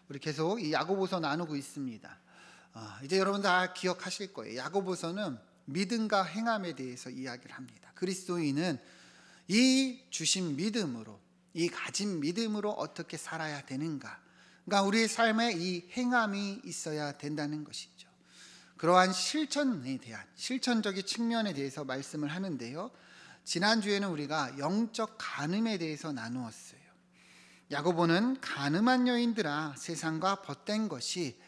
우리 계속 이 야고보서 나누고 있습니다. 이제 여러분 다 기억하실 거예요. 야고보서는 믿음과 행함에 대해서 이야기를 합니다. 그리스도인은 이 주신 믿음으로, 이 가진 믿음으로 어떻게 살아야 되는가, 그러니까 우리의 삶에 이 행함이 있어야 된다는 것이죠. 그러한 실천에 대한, 실천적인 측면에 대해서 말씀을 하는데요, 지난주에는 우리가 영적 간음에 대해서 나누었어요. 야고보는 가늠한 여인들아, 세상과 벗된 것이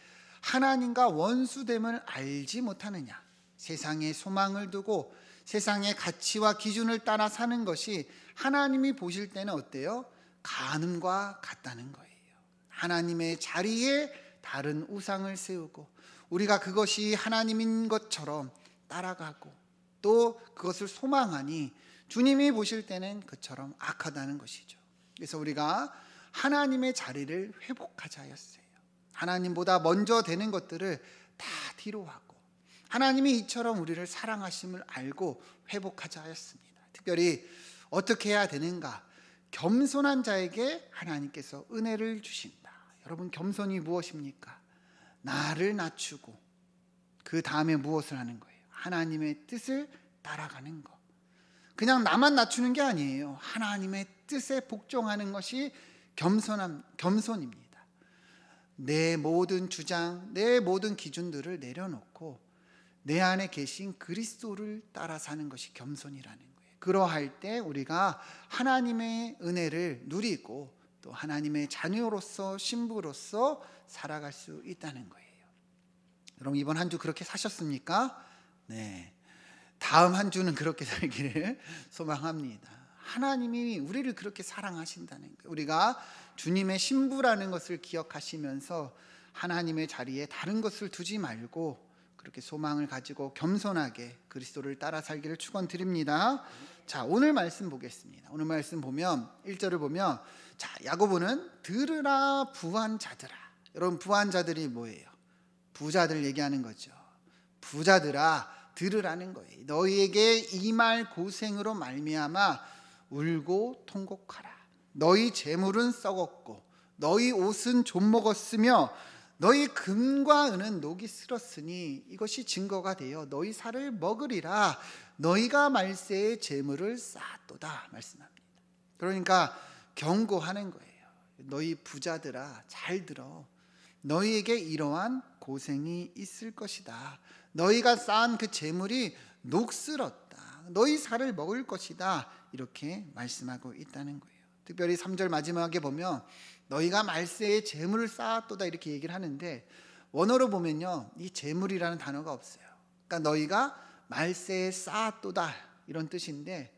하나님과 원수됨을 알지 못하느냐, 세상에 소망을 두고 세상의 가치와 기준을 따라 사는 것이 하나님이 보실 때는 어때요? 간음과 같다는 거예요. 하나님의 자리에 다른 우상을 세우고 우리가 그것이 하나님인 것처럼 따라가고 또 그것을 소망하니 주님이 보실 때는 그처럼 악하다는 것이죠. 그래서 우리가 하나님의 자리를 회복하자 하였어요. 하나님보다 먼저 되는 것들을 다 뒤로 하고 하나님이 이처럼 우리를 사랑하심을 알고 회복하자 하였습니다. 특별히 어떻게 해야 되는가? 겸손한 자에게 하나님께서 은혜를 주신다. 여러분, 겸손이 무엇입니까? 나를 낮추고 그 다음에 무엇을 하는 거예요? 하나님의 뜻을 따라가는 것. 그냥 나만 낮추는 게 아니에요. 하나님의 뜻에 복종하는 것이 겸손입니다. 내 모든 주장, 내 모든 기준들을 내려놓고 내 안에 계신 그리스도를 따라 사는 것이 겸손이라는 거예요. 그러할 때 우리가 하나님의 은혜를 누리고 또 하나님의 자녀로서, 신부로서 살아갈 수 있다는 거예요. 여러분, 이번 한 주 그렇게 사셨습니까? 네. 다음 한 주는 그렇게 살기를 소망합니다. 하나님이 우리를 그렇게 사랑하신다는 거예요. 우리가 주님의 신부라는 것을 기억하시면서 하나님의 자리에 다른 것을 두지 말고 그렇게 소망을 가지고 겸손하게 그리스도를 따라 살기를 축원드립니다. 자, 오늘 말씀 보겠습니다. 오늘 말씀 보면 1절을 보면, 자, 야고보는 들으라 부한 자들아. 여러분, 부한 자들이 뭐예요? 부자들 얘기하는 거죠. 부자들아, 들으라는 거예요. 너희에게 이 말 고생으로 말미암아 울고 통곡하라. 너희 재물은 썩었고 너희 옷은 좀 먹었으며 너희 금과 은은 녹이 슬었으니 이것이 증거가 되어 너희 살을 먹으리라. 너희가 말세의 재물을 쌓았도다 말씀합니다. 그러니까 경고하는 거예요. 너희 부자들아, 잘 들어. 너희에게 이러한 고생이 있을 것이다. 너희가 쌓은 그 재물이 녹슬었다. 너희 살을 먹을 것이다. 이렇게 말씀하고 있다는 거예요. 특별히 3절 마지막에 보면 너희가 말세에 재물을 쌓았도다 이렇게 얘기를 하는데, 원어로 보면요, 이 재물이라는 단어가 없어요. 그러니까 너희가 말세에 쌓았도다 이런 뜻인데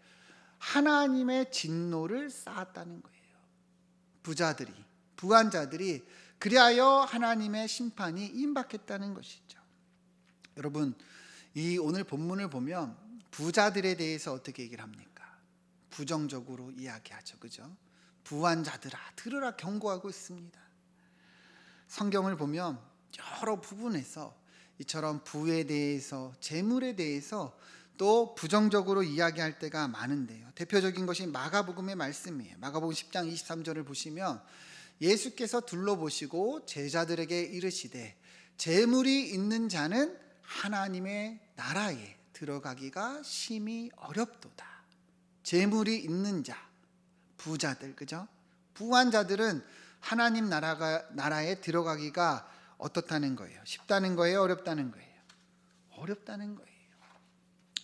하나님의 진노를 쌓았다는 거예요. 부자들이, 부한 자들이 그리하여 하나님의 심판이 임박했다는 것이죠. 여러분, 이 오늘 본문을 보면 부자들에 대해서 어떻게 얘기를 합니까? 부정적으로 이야기하죠. 그죠? 부한 자들아, 들으라 경고하고 있습니다. 성경을 보면 여러 부분에서 이처럼 부에 대해서, 재물에 대해서 또 부정적으로 이야기할 때가 많은데요. 대표적인 것이 마가복음의 말씀이에요. 마가복음 10장 23절을 보시면 예수께서 둘러보시고 제자들에게 이르시되 재물이 있는 자는 하나님의 나라에 들어가기가 심히 어렵도다. 재물이 있는 자, 부자들, 그죠? 부한 자들은 하나님 나라에 들어가기가 어떻다는 거예요? 쉽다는 거예요? 어렵다는 거예요? 어렵다는 거예요.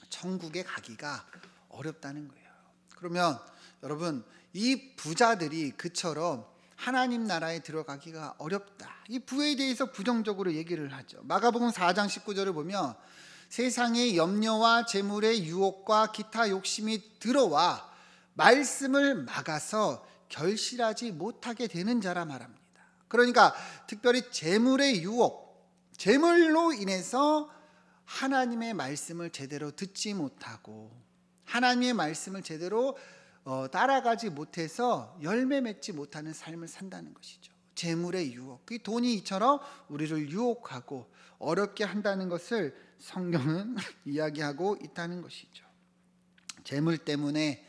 천국에 가기가 어렵다는 거예요. 그러면 여러분, 이 부자들이 그처럼 하나님 나라에 들어가기가 어렵다, 이 부에 대해서 부정적으로 얘기를 하죠. 마가복음 4장 19절을 보면 세상의 염려와 재물의 유혹과 기타 욕심이 들어와 말씀을 막아서 결실하지 못하게 되는 자라 말합니다. 그러니까 특별히 재물의 유혹, 재물로 인해서 하나님의 말씀을 제대로 듣지 못하고 하나님의 말씀을 제대로 따라가지 못해서 열매 맺지 못하는 삶을 산다는 것이죠. 재물의 유혹, 그 돈이 이처럼 우리를 유혹하고 어렵게 한다는 것을 성경은 이야기하고 있다는 것이죠. 재물 때문에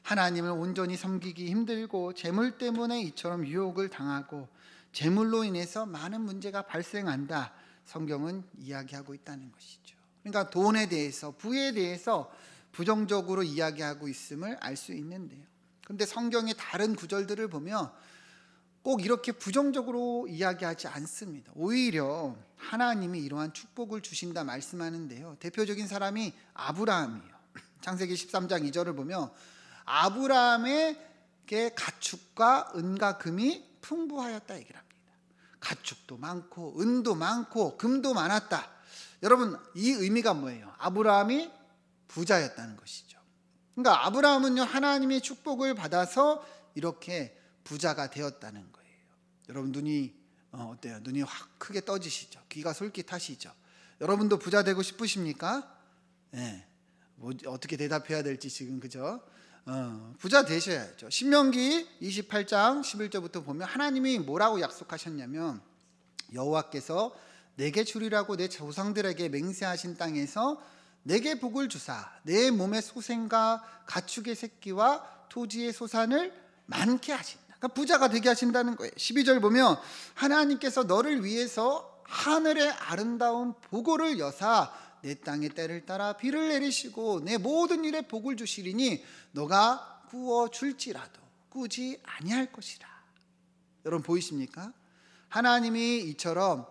하나님을 온전히 섬기기 힘들고 재물 때문에 이처럼 유혹을 당하고 재물로 인해서 많은 문제가 발생한다. 성경은 이야기하고 있다는 것이죠. 그러니까 돈에 대해서, 부에 대해서 부정적으로 이야기하고 있음을 알 수 있는데요. 그런데 성경의 다른 구절들을 보면 꼭 이렇게 부정적으로 이야기하지 않습니다. 오히려 하나님이 이러한 축복을 주신다 말씀하는데요. 대표적인 사람이 아브라함이에요. 창세기 13장 2절을 보면 아브라함에게 가축과 은과 금이 풍부하였다 얘기를 합니다. 가축도 많고 은도 많고 금도 많았다. 여러분, 이 의미가 뭐예요? 아브라함이 부자였다는 것이죠. 그러니까 아브라함은요, 하나님의 축복을 받아서 이렇게 부자가 되었다는 거예요. 여러분, 눈이 어때요? 눈이 확 크게 떠지시죠? 귀가 솔깃하시죠? 여러분도 부자 되고 싶으십니까? 네. 뭐 어떻게 대답해야 될지 지금, 그죠? 부자 되셔야죠. 신명기 28장 11절부터 보면 하나님이 뭐라고 약속하셨냐면, 여호와께서 내게 주리라고 내 조상들에게 맹세하신 땅에서 내게 복을 주사 내 몸의 소생과 가축의 새끼와 토지의 소산을 많게 하신다. 그러니까 부자가 되게 하신다는 거예요. 12절 보면 하나님께서 너를 위해서 하늘의 아름다운 보고를 여사 내 땅의 때를 따라 비를 내리시고 내 모든 일에 복을 주시리니 너가 구워 줄지라도 꾸지 아니할 것이라. 여러분 보이십니까? 하나님이 이처럼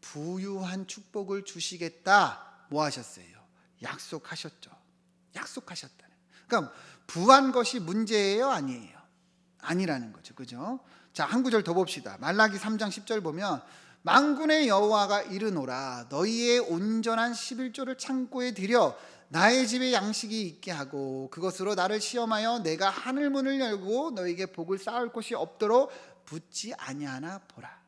부유한 축복을 주시겠다 뭐 하셨어요? 약속하셨죠. 약속하셨다는. 그러니까 부한 것이 문제예요, 아니에요? 아니라는 거죠. 그죠? 자, 한 구절 더 봅시다. 말라기 3장 10절 보면 만군의 여호와가 이르노라 너희의 온전한 11조를 창고에 들여 나의 집에 양식이 있게 하고 그것으로 나를 시험하여 내가 하늘 문을 열고 너희에게 복을 쌓을 곳이 없도록 붙지 아니하나 보라.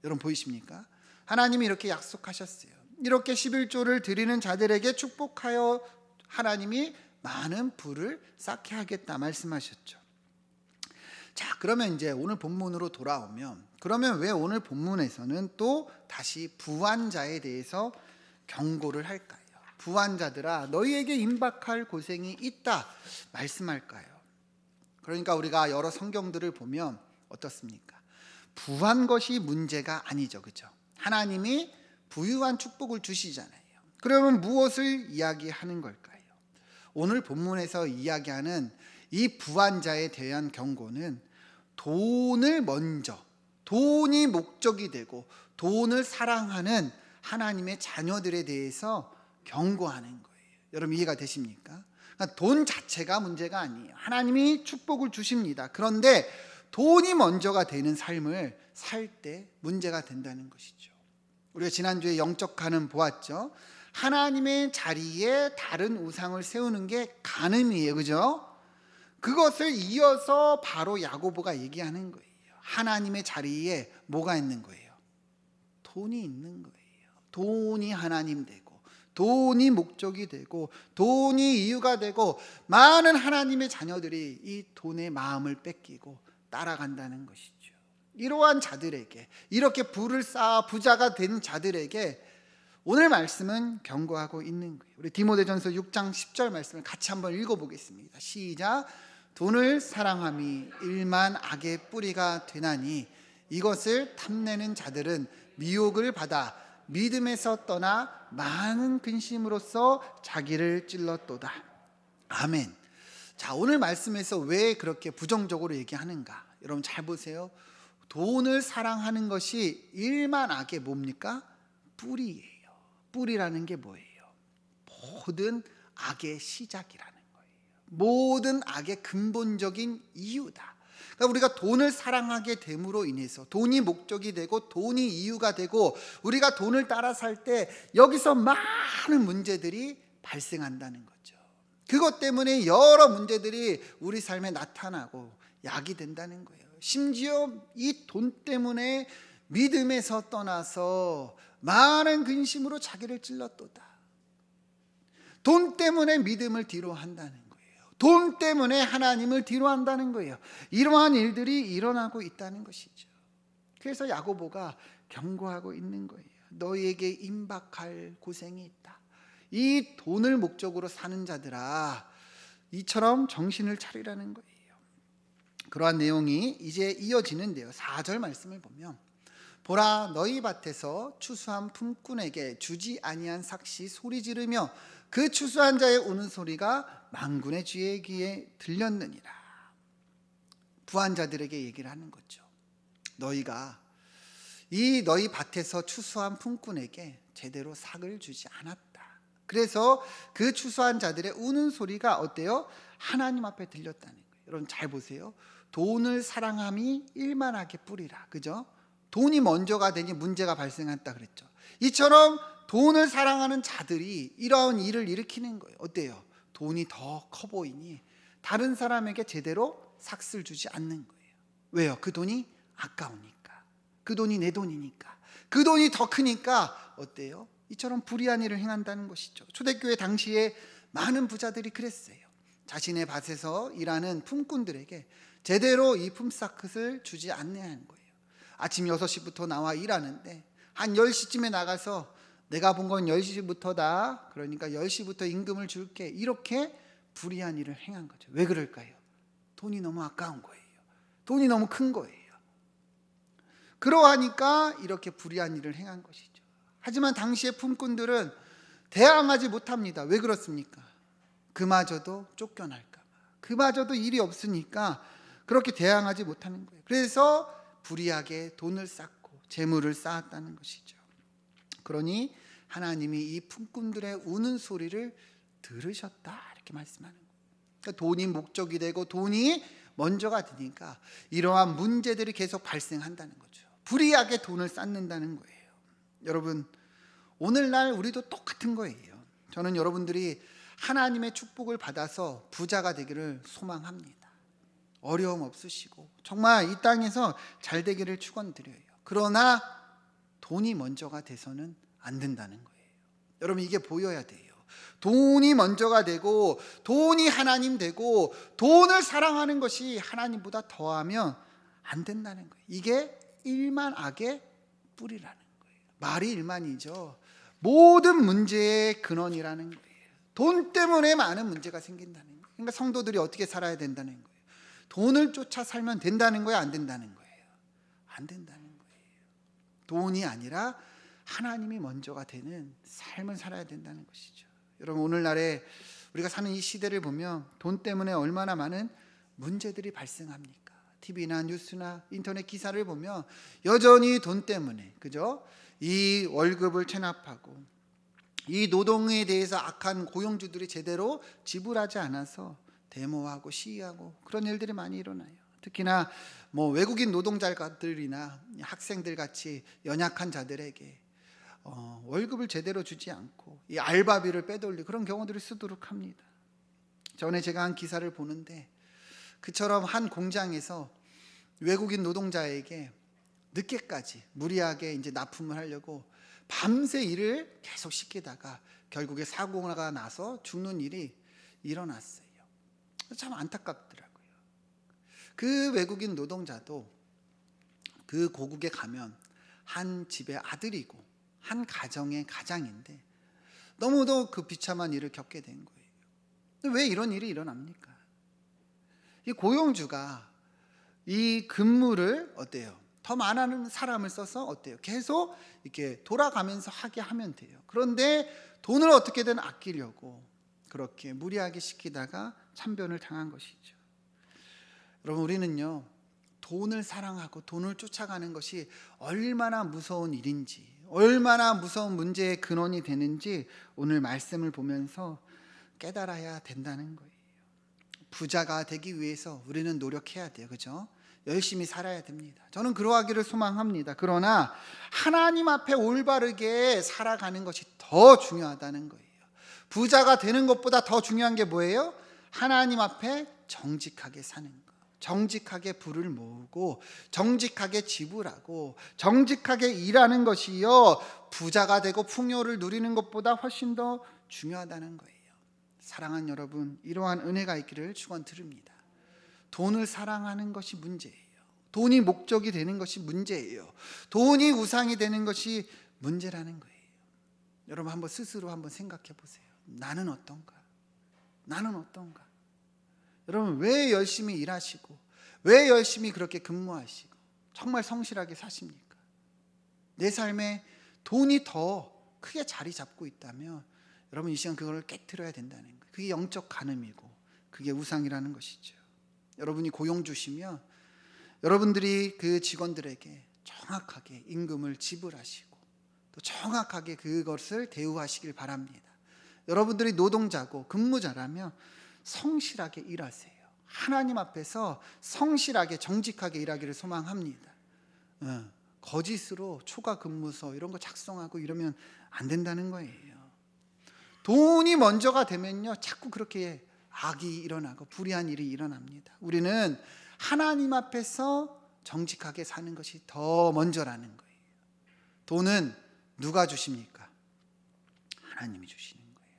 여러분 보이십니까? 하나님이 이렇게 약속하셨어요. 이렇게 11조를 드리는 자들에게 축복하여 하나님이 많은 부를 쌓게 하겠다 말씀하셨죠. 자, 그러면 이제 오늘 본문으로 돌아오면, 그러면 왜 오늘 본문에서는 또 다시 부한 자에 대해서 경고를 할까요? 부한 자들아 너희에게 임박할 고생이 있다 말씀할까요? 그러니까 우리가 여러 성경들을 보면 어떻습니까? 부한 것이 문제가 아니죠. 그죠? 하나님이 부유한 축복을 주시잖아요. 그러면 무엇을 이야기하는 걸까요? 오늘 본문에서 이야기하는 이 부한 자에 대한 경고는 돈을 먼저, 돈이 목적이 되고 돈을 사랑하는 하나님의 자녀들에 대해서 경고하는 거예요. 여러분 이해가 되십니까? 그러니까 돈 자체가 문제가 아니에요. 하나님이 축복을 주십니다. 그런데 돈이 먼저가 되는 삶을 살 때 문제가 된다는 것이죠. 우리가 지난주에 영적 간음 보았죠. 하나님의 자리에 다른 우상을 세우는 게 간음이에요. 그죠? 그것을 이어서 바로 야고보가 얘기하는 거예요. 하나님의 자리에 뭐가 있는 거예요? 돈이 있는 거예요. 돈이 하나님 되고 돈이 목적이 되고 돈이 이유가 되고 많은 하나님의 자녀들이 이 돈의 마음을 뺏기고 따라간다는 것이죠. 이러한 자들에게, 이렇게 부를 쌓아 부자가 된 자들에게 오늘 말씀은 경고하고 있는 거예요. 우리 디모데전서 6장 10절 말씀을 같이 한번 읽어보겠습니다. 시작. 돈을 사랑함이 일만 악의 뿌리가 되나니 이것을 탐내는 자들은 미혹을 받아 믿음에서 떠나 많은 근심으로써 자기를 찔렀도다. 아멘. 자, 오늘 말씀에서 왜 그렇게 부정적으로 얘기하는가? 여러분 잘 보세요. 돈을 사랑하는 것이 일만 악의 뭡니까? 뿌리예요. 뿌리라는 게 뭐예요? 모든 악의 시작이라는 거예요. 모든 악의 근본적인 이유다. 그러니까 우리가 돈을 사랑하게 됨으로 인해서 돈이 목적이 되고 돈이 이유가 되고 우리가 돈을 따라 살 때 여기서 많은 문제들이 발생한다는 거죠. 그것 때문에 여러 문제들이 우리 삶에 나타나고 약이 된다는 거예요. 심지어 이 돈 때문에 믿음에서 떠나서 많은 근심으로 자기를 찔렀도다. 돈 때문에 믿음을 뒤로 한다는 거예요. 돈 때문에 하나님을 뒤로 한다는 거예요. 이러한 일들이 일어나고 있다는 것이죠. 그래서 야고보가 경고하고 있는 거예요. 너희에게 임박할 고생이 있다. 이 돈을 목적으로 사는 자들아, 이처럼 정신을 차리라는 거예요. 그러한 내용이 이제 이어지는데요. 4절 말씀을 보면 보라, 너희 밭에서 추수한 품꾼에게 주지 아니한 삭시 소리 지르며 그 추수한 자의 우는 소리가 만군의 주의 귀에 들렸느니라. 부한 자들에게 얘기를 하는 거죠. 너희가 이 너희 밭에서 추수한 품꾼에게 제대로 삭을 주지 않았다. 그래서 그 추수한 자들의 우는 소리가 어때요? 하나님 앞에 들렸다는 거예요. 여러분 잘 보세요. 돈을 사랑함이 일만하게 뿌리라. 그죠? 돈이 먼저가 되니 문제가 발생했다 그랬죠. 이처럼 돈을 사랑하는 자들이 이런 일을 일으키는 거예요. 어때요? 돈이 더 커 보이니 다른 사람에게 제대로 삭을 주지 않는 거예요. 왜요? 그 돈이 아까우니까. 그 돈이 내 돈이니까. 그 돈이 더 크니까 어때요? 이처럼 불의한 일을 행한다는 것이죠. 초대교회 당시에 많은 부자들이 그랬어요. 자신의 밭에서 일하는 품꾼들에게 제대로 이 품삯을 주지 않는 거예요. 아침 6시부터 나와 일하는데 한 10시쯤에 나가서 내가 본 건 10시부터다. 그러니까 10시부터 임금을 줄게. 이렇게 불의한 일을 행한 거죠. 왜 그럴까요? 돈이 너무 아까운 거예요. 돈이 너무 큰 거예요. 그러하니까 이렇게 불의한 일을 행한 것이죠. 하지만 당시의 품꾼들은 대항하지 못합니다. 왜 그렇습니까? 그마저도 쫓겨날까 봐. 그마저도 일이 없으니까 그렇게 대항하지 못하는 거예요. 그래서 불의하게 돈을 쌓고 재물을 쌓았다는 것이죠. 그러니 하나님이 이 품꾼들의 우는 소리를 들으셨다 이렇게 말씀하는 거예요. 그러니까 돈이 목적이 되고 돈이 먼저가 되니까 이러한 문제들이 계속 발생한다는 거죠. 불의하게 돈을 쌓는다는 거예요. 여러분 오늘날 우리도 똑같은 거예요. 저는 여러분들이 하나님의 축복을 받아서 부자가 되기를 소망합니다. 어려움 없으시고 정말 이 땅에서 잘 되기를 축원드려요. 그러나 돈이 먼저가 돼서는 안 된다는 거예요. 여러분 이게 보여야 돼요. 돈이 먼저가 되고 돈이 하나님 되고 돈을 사랑하는 것이 하나님보다 더하면 안 된다는 거예요. 이게 일만 악의 뿌리라는 거예요. 말이 일만이죠. 모든 문제의 근원이라는 거예요. 돈 때문에 많은 문제가 생긴다는 거예요. 그러니까 성도들이 어떻게 살아야 된다는 거예요. 돈을 쫓아 살면 된다는 거예요, 안 된다는 거예요? 안 된다는 거예요. 돈이 아니라 하나님이 먼저가 되는 삶을 살아야 된다는 것이죠. 여러분 오늘날에 우리가 사는 이 시대를 보면 돈 때문에 얼마나 많은 문제들이 발생합니까? TV나 뉴스나 인터넷 기사를 보면 여전히 돈 때문에 그죠? 이 월급을 체납하고 이 노동에 대해서 악한 고용주들이 제대로 지불하지 않아서 데모하고 시위하고 그런 일들이 많이 일어나요. 특히나 외국인 노동자들이나 학생들 같이 연약한 자들에게 월급을 제대로 주지 않고 이 알바비를 빼돌리고 그런 경우들이 수두룩 합니다. 전에 제가 한 기사를 보는데 그처럼 한 공장에서 외국인 노동자에게 늦게까지 무리하게 이제 납품을 하려고 밤새 일을 계속 시키다가 결국에 사고가 나서 죽는 일이 일어났어요. 참 안타깝더라고요. 그 외국인 노동자도 그 고국에 가면 한 집의 아들이고 한 가정의 가장인데 너무도 그 비참한 일을 겪게 된 거예요. 왜 이런 일이 일어납니까? 이 고용주가 이 근무를 어때요? 더 많은 사람을 써서 어때요? 계속 이렇게 돌아가면서 하게 하면 돼요. 그런데 돈을 어떻게든 아끼려고 그렇게 무리하게 시키다가 참변을 당한 것이죠. 여러분 우리는요 돈을 사랑하고 돈을 쫓아가는 것이 얼마나 무서운 일인지 얼마나 무서운 문제의 근원이 되는지 오늘 말씀을 보면서 깨달아야 된다는 거예요. 부자가 되기 위해서 우리는 노력해야 돼요. 그죠? 열심히 살아야 됩니다. 저는 그러하기를 소망합니다. 그러나 하나님 앞에 올바르게 살아가는 것이 더 중요하다는 거예요. 부자가 되는 것보다 더 중요한 게 뭐예요? 하나님 앞에 정직하게 사는 것. 정직하게 부를 모으고 정직하게 지불하고 정직하게 일하는 것이요 부자가 되고 풍요를 누리는 것보다 훨씬 더 중요하다는 거예요. 사랑하는 여러분, 이러한 은혜가 있기를 축원드립니다. 돈을 사랑하는 것이 문제예요. 돈이 목적이 되는 것이 문제예요. 돈이 우상이 되는 것이 문제라는 거예요. 여러분 한번 스스로 한번 생각해 보세요. 나는 어떤가? 나는 어떤가? 여러분 왜 열심히 일하시고 왜 열심히 그렇게 근무하시고 정말 성실하게 사십니까? 내 삶에 돈이 더 크게 자리 잡고 있다면 여러분 이 시간 그걸 깨트려야 된다는 거예요. 그게 영적 간음이고 그게 우상이라는 것이죠. 여러분이 고용 주시면 여러분들이 그 직원들에게 정확하게 임금을 지불하시고 또 정확하게 그것을 대우하시길 바랍니다. 여러분들이 노동자고 근무자라면 성실하게 일하세요. 하나님 앞에서 성실하게 정직하게 일하기를 소망합니다. 거짓으로 초과 근무서 이런 거 작성하고 이러면 안 된다는 거예요. 돈이 먼저가 되면요 자꾸 그렇게 악이 일어나고 불의한 일이 일어납니다. 우리는 하나님 앞에서 정직하게 사는 것이 더 먼저라는 거예요. 돈은 누가 주십니까? 하나님이 주시는 거예요.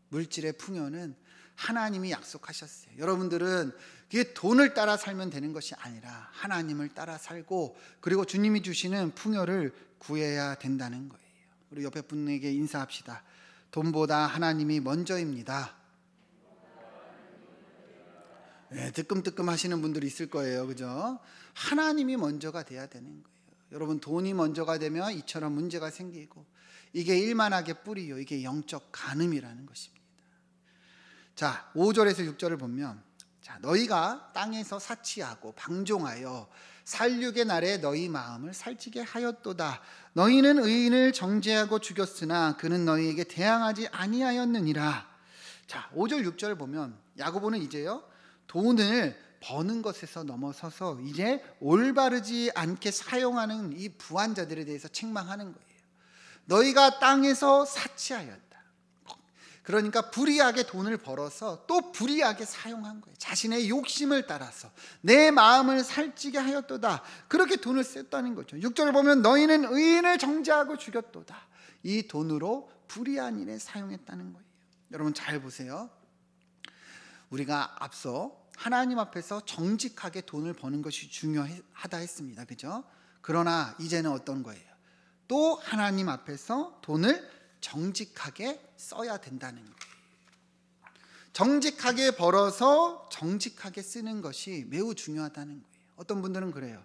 물질의 풍요는 하나님이 약속하셨어요. 여러분들은 그게 돈을 따라 살면 되는 것이 아니라 하나님을 따라 살고 그리고 주님이 주시는 풍요를 구해야 된다는 거예요. 우리 옆에 분에게 인사합시다. 돈보다 하나님이 먼저입니다. 네, 뜨끔뜨끔 하시는 분들이 있을 거예요. 그죠? 하나님이 먼저가 돼야 되는 거예요. 여러분 돈이 먼저가 되면 이처럼 문제가 생기고 이게 일만하게 뿌리요. 이게 영적 간음이라는 것입니다. 자, 5절에서 6절을 보면 자, 너희가 땅에서 사치하고 방종하여 살육의 날에 너희 마음을 살찌게 하였도다. 너희는 의인을 정죄하고 죽였으나 그는 너희에게 대항하지 아니하였느니라. 자, 5절 6절을 보면 야고보는 이제요 돈을 버는 것에서 넘어서서 이제 올바르지 않게 사용하는 이 부한자들에 대해서 책망하는 거예요. 너희가 땅에서 사치하였다. 그러니까 불의하게 돈을 벌어서 또 불의하게 사용한 거예요. 자신의 욕심을 따라서 내 마음을 살찌게 하였도다. 그렇게 돈을 썼다는 거죠. 6절을 보면 너희는 의인을 정죄하고 죽였도다. 이 돈으로 불의한 일에 사용했다는 거예요. 여러분 잘 보세요. 우리가 앞서 하나님 앞에서 정직하게 돈을 버는 것이 중요하다 했습니다. 그죠? 그러나 이제는 어떤 거예요? 또 하나님 앞에서 돈을 정직하게 써야 된다는 거예요. 정직하게 벌어서 정직하게 쓰는 것이 매우 중요하다는 거예요. 어떤 분들은 그래요.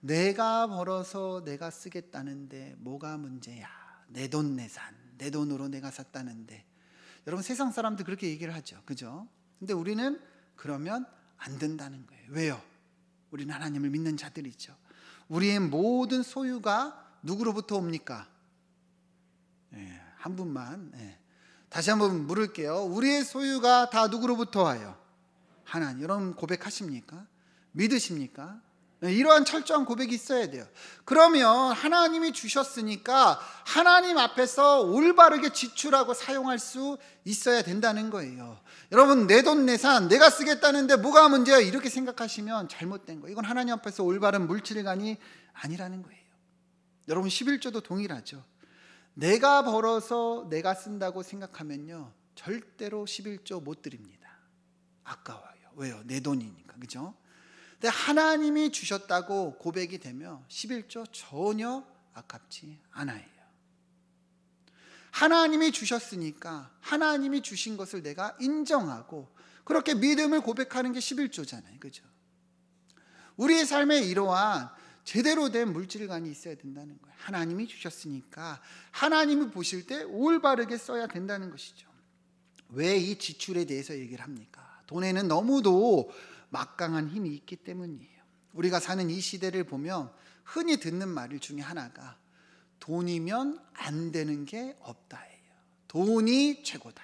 내가 벌어서 내가 쓰겠다는데 뭐가 문제야? 내 돈 내산, 내 돈으로 내가 샀다는데. 여러분 세상 사람들 그렇게 얘기를 하죠. 그죠? 근데 우리는 그러면 안 된다는 거예요. 왜요? 우리는 하나님을 믿는 자들이죠. 우리의 모든 소유가 누구로부터 옵니까? 네, 한 분만. 네. 다시 한번 물을게요. 우리의 소유가 다 누구로부터 와요? 하나님. 여러분 고백하십니까? 믿으십니까? 네, 이러한 철저한 고백이 있어야 돼요. 그러면 하나님이 주셨으니까 하나님 앞에서 올바르게 지출하고 사용할 수 있어야 된다는 거예요. 여러분 내 돈 내산 내가 쓰겠다는데 뭐가 문제야 이렇게 생각하시면 잘못된 거예요. 이건 하나님 앞에서 올바른 물질관이 아니라는 거예요. 여러분 11조도 동일하죠. 내가 벌어서 내가 쓴다고 생각하면요 절대로 11조 못 드립니다. 아까워요. 왜요? 내 돈이니까. 그죠? 근데 하나님이 주셨다고 고백이 되면 11조 전혀 아깝지 않아요. 하나님이 주셨으니까 하나님이 주신 것을 내가 인정하고 그렇게 믿음을 고백하는 게 11조잖아요. 그죠? 우리의 삶에 이러한 제대로 된 물질관이 있어야 된다는 거예요. 하나님이 주셨으니까 하나님이 보실 때 올바르게 써야 된다는 것이죠. 왜 이 지출에 대해서 얘기를 합니까? 돈에는 너무도 막강한 힘이 있기 때문이에요. 우리가 사는 이 시대를 보면 흔히 듣는 말 중에 하나가 돈이면 안 되는 게 없다예요. 돈이 최고다.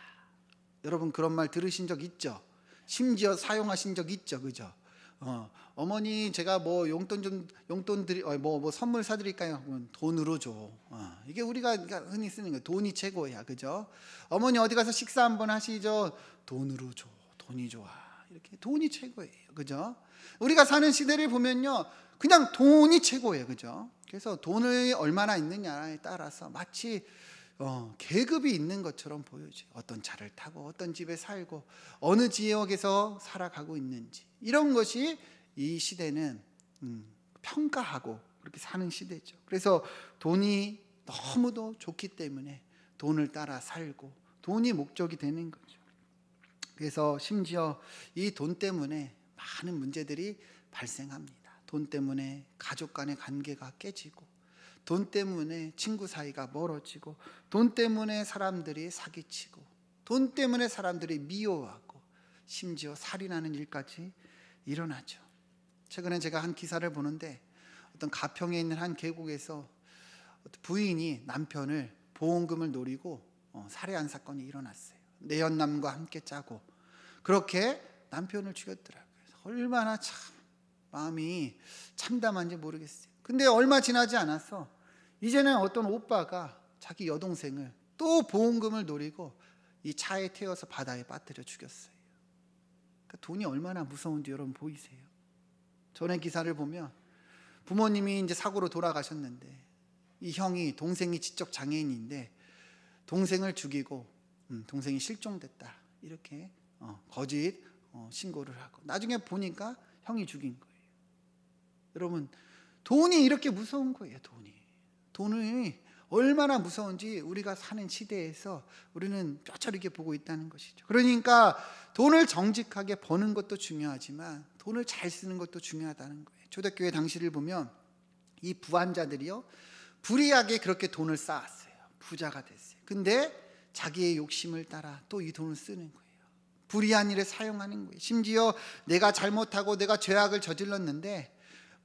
여러분 그런 말 들으신 적 있죠? 심지어 사용하신 적 있죠, 그죠? 어머니 제가 뭐 용돈 드리 뭐 선물 사드릴까요? 돈으로 줘. 이게 우리가 흔히 쓰는 거 돈이 최고야, 그죠? 어머니 어디 가서 식사 한번 하시죠? 돈으로 줘. 돈이 좋아. 이렇게 돈이 최고예요, 그죠? 우리가 사는 시대를 보면요, 그냥 돈이 최고예요, 그죠? 그래서 돈이 얼마나 있느냐에 따라서 마치 계급이 있는 것처럼 보여져요. 어떤 차를 타고 어떤 집에 살고 어느 지역에서 살아가고 있는지 이런 것이 이 시대는 평가하고 그렇게 사는 시대죠. 그래서 돈이 너무도 좋기 때문에 돈을 따라 살고 돈이 목적이 되는 거죠. 그래서 심지어 이 돈 때문에 많은 문제들이 발생합니다. 돈 때문에 가족 간의 관계가 깨지고 돈 때문에 친구 사이가 멀어지고, 돈 때문에 사람들이 사기치고, 돈 때문에 사람들이 미워하고, 심지어 살인하는 일까지 일어나죠. 최근에 제가 한 기사를 보는데, 어떤 가평에 있는 한 계곡에서 부인이 남편을 보험금을 노리고 살해한 사건이 일어났어요. 내연남과 함께 짜고 그렇게 남편을 죽였더라고요. 얼마나 참 마음이 참담한지 모르겠어요. 근데 얼마 지나지 않아서 이제는 어떤 오빠가 자기 여동생을 또 보험금을 노리고 이 차에 태워서 바다에 빠뜨려 죽였어요. 그러니까 돈이 얼마나 무서운지 여러분 보이세요? 전에 기사를 보면 부모님이 이제 사고로 돌아가셨는데 이 형이, 동생이 지적 장애인인데 동생을 죽이고 동생이 실종됐다 이렇게 거짓 신고를 하고 나중에 보니까 형이 죽인 거예요. 여러분, 돈이 이렇게 무서운 거예요. 돈이 얼마나 무서운지 우리가 사는 시대에서 우리는 뼈저리게 보고 있다는 것이죠. 그러니까 돈을 정직하게 버는 것도 중요하지만 돈을 잘 쓰는 것도 중요하다는 거예요. 초대교회 당시를 보면 이 부한자들이요, 불의하게 그렇게 돈을 쌓았어요. 부자가 됐어요. 근데 자기의 욕심을 따라 또 이 돈을 쓰는 거예요. 불의한 일에 사용하는 거예요. 심지어 내가 잘못하고 내가 죄악을 저질렀는데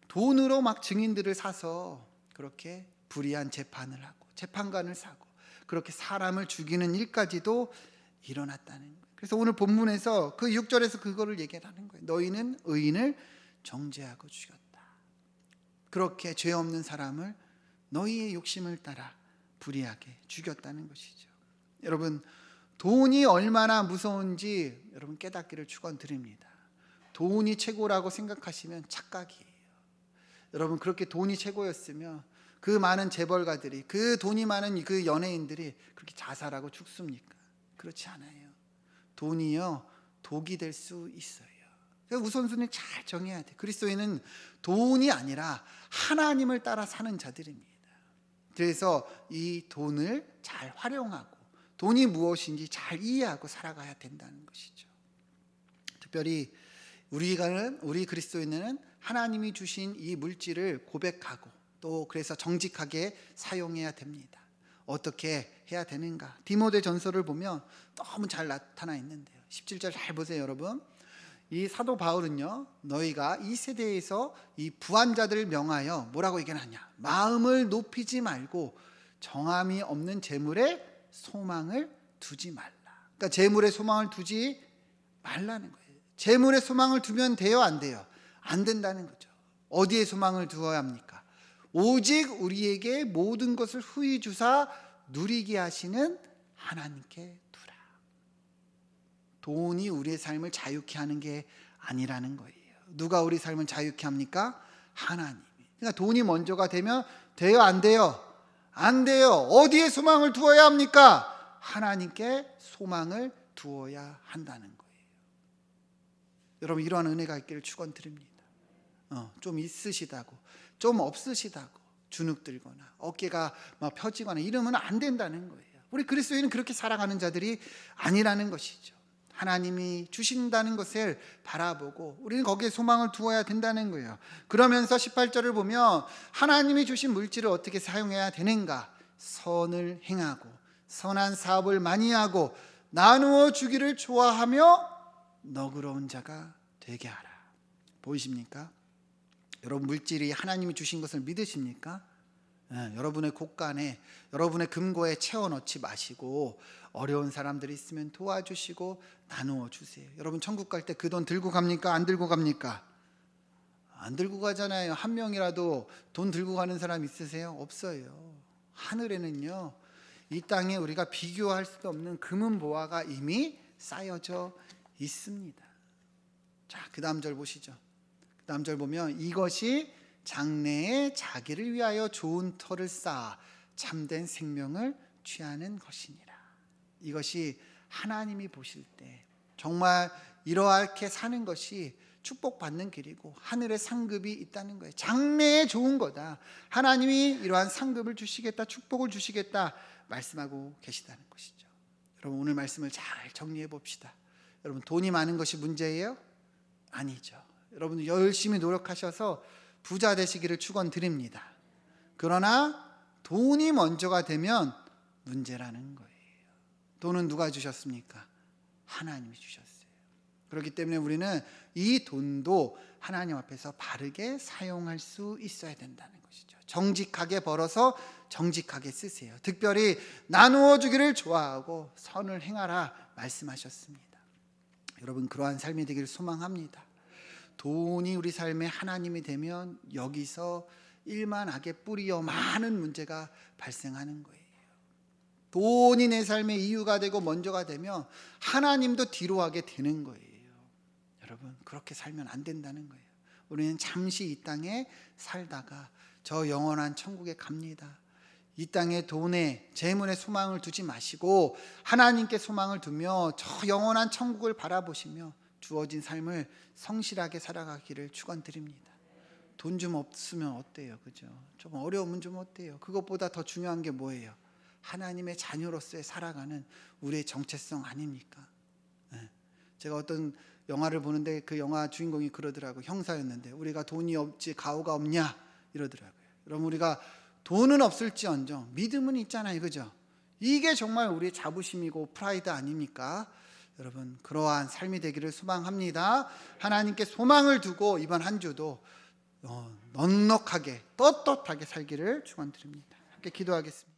돈으로 막 증인들을 사서 그렇게 불의한 재판을 하고 재판관을 사고 그렇게 사람을 죽이는 일까지도 일어났다는 거예요. 그래서 오늘 본문에서 그 6절에서 그거를 얘기하는 거예요. 너희는 의인을 정죄하고 죽였다. 그렇게 죄 없는 사람을 너희의 욕심을 따라 불의하게 죽였다는 것이죠. 여러분, 돈이 얼마나 무서운지 여러분 깨닫기를 축원드립니다. 돈이 최고라고 생각하시면 착각이에요. 여러분, 그렇게 돈이 최고였으면 그 많은 재벌가들이, 그 돈이 많은 그 연예인들이 그렇게 자살하고 죽습니까? 그렇지 않아요. 돈이요, 독이 될 수 있어요. 그러니까 우선순위를 잘 정해야 돼. 그리스도인은 돈이 아니라 하나님을 따라 사는 자들입니다. 그래서 이 돈을 잘 활용하고 돈이 무엇인지 잘 이해하고 살아가야 된다는 것이죠. 특별히 우리 그리스도인은 하나님이 주신 이 물질을 고백하고 또 그래서 정직하게 사용해야 됩니다. 어떻게 해야 되는가? 디모데 전서를 보면 너무 잘 나타나 있는데요. 17절 잘 보세요, 여러분. 이 사도 바울은요, 너희가 이 세대에서 이 부한자들을 명하여 뭐라고 얘기하냐? 마음을 높이지 말고 정함이 없는 재물에 소망을 두지 말라. 그러니까 재물에 소망을 두지 말라는 거예요. 재물에 소망을 두면 돼요, 안 돼요? 안 된다는 거죠. 어디에 소망을 두어야 합니까? 오직 우리에게 모든 것을 후히 주사 누리게 하시는 하나님께 두라. 돈이 우리의 삶을 자유케 하는 게 아니라는 거예요. 누가 우리 삶을 자유케 합니까? 하나님이. 그러니까 돈이 먼저가 되면 돼요, 안 돼요? 안 돼요. 어디에 소망을 두어야 합니까? 하나님께 소망을 두어야 한다는 거예요. 여러분, 이러한 은혜가 있기를 축원드립니다. 좀 있으시다고, 좀 없으시다고 주눅들거나 어깨가 막 펴지거나 이러면 안 된다는 거예요. 우리 그리스도인은 그렇게 살아가는 자들이 아니라는 것이죠. 하나님이 주신다는 것을 바라보고 우리는 거기에 소망을 두어야 된다는 거예요. 그러면서 18절을 보면 하나님이 주신 물질을 어떻게 사용해야 되는가? 선을 행하고 선한 사업을 많이 하고 나누어 주기를 좋아하며 너그러운 자가 되게 하라. 보이십니까? 여러분, 물질이 하나님이 주신 것을 믿으십니까? 여러분의 곳간에, 여러분의 금고에 채워넣지 마시고 어려운 사람들이 있으면 도와주시고 나누어 주세요. 여러분, 천국 갈 때 그 돈 들고 갑니까? 안 들고 갑니까? 안 들고 가잖아요. 한 명이라도 돈 들고 가는 사람 있으세요? 없어요. 하늘에는요, 이 땅에 우리가 비교할 수 없는 금은 보화가 이미 쌓여져 있습니다. 자, 그 다음 절 보시죠. 그 다음 절 보면 이것이 장래에 자기를 위하여 좋은 터를 쌓아 참된 생명을 취하는 것이니라. 이것이 하나님이 보실 때 정말 이렇게 사는 것이 축복받는 길이고 하늘의 상급이 있다는 거예요. 장래에 좋은 거다. 하나님이 이러한 상급을 주시겠다, 축복을 주시겠다 말씀하고 계시다는 것이죠. 여러분, 오늘 말씀을 잘 정리해 봅시다. 여러분, 돈이 많은 것이 문제예요? 아니죠. 여러분, 열심히 노력하셔서 부자 되시기를 축원드립니다. 그러나 돈이 먼저가 되면 문제라는 거예요. 돈은 누가 주셨습니까? 하나님이 주셨어요. 그렇기 때문에 우리는 이 돈도 하나님 앞에서 바르게 사용할 수 있어야 된다는 것이죠. 정직하게 벌어서 정직하게 쓰세요. 특별히 나누어 주기를 좋아하고 선을 행하라 말씀하셨습니다. 여러분, 그러한 삶이 되기를 소망합니다. 돈이 우리 삶의 하나님이 되면 여기서 일만 악의 뿌리여 많은 문제가 발생하는 거예요. 돈이 내 삶의 이유가 되고 먼저가 되면 하나님도 뒤로 하게 되는 거예요. 여러분, 그렇게 살면 안 된다는 거예요. 우리는 잠시 이 땅에 살다가 저 영원한 천국에 갑니다. 이 땅에 돈에 재물에 소망을 두지 마시고 하나님께 소망을 두며 저 영원한 천국을 바라보시며 주어진 삶을 성실하게 살아가기를 축원드립니다. 돈 좀 없으면 어때요? 그죠? 좀 어려우면 좀 어때요? 그것보다 더 중요한 게 뭐예요? 하나님의 자녀로서의 살아가는 우리의 정체성 아닙니까? 제가 어떤 영화를 보는데 그 영화 주인공이 그러더라고요. 형사였는데 우리가 돈이 없지 가오가 없냐 이러더라고요. 여러분, 우리가 돈은 없을지언정 믿음은 있잖아요. 그죠? 이게 정말 우리의 자부심이고 프라이드 아닙니까? 여러분, 그러한 삶이 되기를 소망합니다. 하나님께 소망을 두고 이번 한 주도 넉넉하게 떳떳하게 살기를 축원드립니다. 함께 기도하겠습니다.